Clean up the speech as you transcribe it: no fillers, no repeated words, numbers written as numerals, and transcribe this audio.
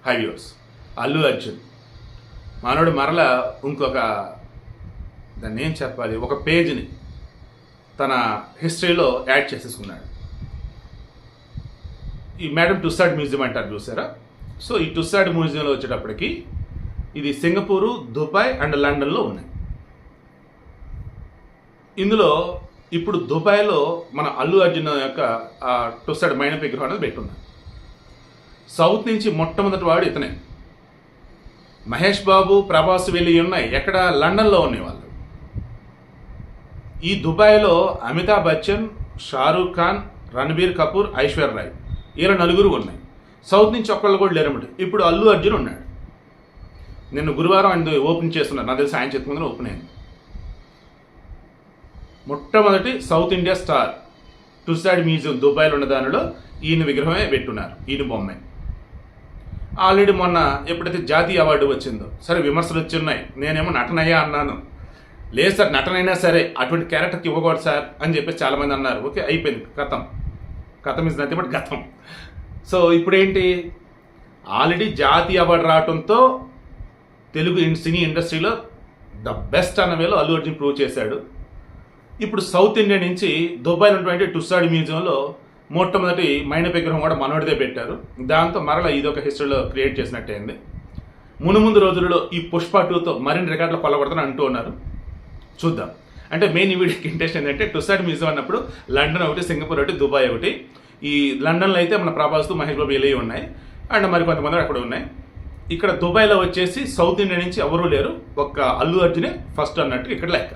High viewers, Allu Arjun మనోడు మరలా ఇంకొక దాన్ని ఏం చెప్పాలి, ఒక పేజ్ని తన హిస్టరీలో యాడ్ చేసేసుకున్నాడు. ఈ మేడం టుస్సాడ్ మ్యూజియం అంటారు చూసారా. సో ఈ టుస్సాడ్ మ్యూజియంలో వచ్చేటప్పటికి ఇది సింగపూరు, దుబాయ్ అండ్ లండన్లో ఉన్నాయి. ఇందులో ఇప్పుడు దుబాయ్లో మన అల్లు అర్జున్ యొక్క టుస్సాడ్ మైనపు విగ్రహం అనేది పెట్టున్నారు. సౌత్ నుంచి మొట్టమొదటి వాడు ఇతనే. మహేష్ బాబు, ప్రభాస్ వెళ్ళి ఉన్నాయి ఎక్కడ, లండన్లో ఉన్నాయి వాళ్ళు. ఈ దుబాయ్లో అమితాబ్ బచ్చన్, షారూక్ ఖాన్, రణబీర్ కపూర్, ఐశ్వర్య రాయ్ ఇలా నలుగురు ఉన్నాయి. సౌత్ నుంచి ఒక్కళ్ళు కూడా లేరన్నమాట. ఇప్పుడు అల్లు అర్జున్ ఉన్నాడు. నిన్న గురువారం ఆయన ఓపెన్ చేస్తున్నారు, నాకు తెలిసి ఆయన చెప్పుకుందని ఓపెన్ అయింది. మొట్టమొదటి south India star Tussaud museum దుబాయ్లో ఉన్న దానిలో ఈయన విగ్రహమే పెట్టున్నారు, ఈయన బొమ్మే. ఆల్రెడీ మొన్న ఎప్పుడైతే జాతీయ అవార్డు వచ్చిందో, సరే విమర్శలు వచ్చి ఉన్నాయి, నేనేమో నటనయ్యా అన్నాను. లేదు సార్, నటనైనా సరే అటువంటి క్యారెక్టర్కి ఇవ్వకూడదు సార్ అని చెప్పేసి చాలామంది అన్నారు. ఓకే, అయిపోయింది, కథం ఇస్ నథింగ్ బట్ గతం. సో ఇప్పుడేంటి, ఆల్రెడీ జాతీయ అవార్డు రావడంతో తెలుగు సినీ ఇండస్ట్రీలో ద బెస్ట్ అన్న వేలో అల్లు అర్జున్ ప్రూవ్ చేశాడు. ఇప్పుడు సౌత్ ఇండియా నుంచి దుబాయ్లో ఉన్నటువంటి టుస్సాడ్ మ్యూజియంలో మొట్టమొదటి మైనపు విగ్రహం కూడా మనోడిదే పెట్టారు. దాంతో మరలా ఇదొక హిస్టరీలో క్రియేట్ చేసినట్టయింది. మునుముందు రోజుల్లో ఈ పుష్ప 2తో మరిన్ని రికార్డులు కొల్లగొడతానని అంటూ ఉన్నారు. చూద్దాం. అంటే మెయిన్ ఈ వీడియోకి ఇంట్రెస్ట్ ఏంటంటే టుస్సాడ్ మ్యూజియం అన్నప్పుడు లండన్ ఒకటి, సింగపూర్ ఒకటి, దుబాయ్ ఒకటి. ఈ లండన్లో అయితే మన ప్రభాస్, మహేష్ బాబు వెళ్ళి ఉన్నాయి అండ్ మరి కొంతమంది అక్కడ ఉన్నాయి. ఇక్కడ దుబాయ్లో వచ్చేసి సౌత్ ఇండియా నుంచి ఎవరూ లేరు, ఒక్క అల్లు అర్జునే ఫస్ట్ అన్నట్టు ఇక్కడ లెక్క.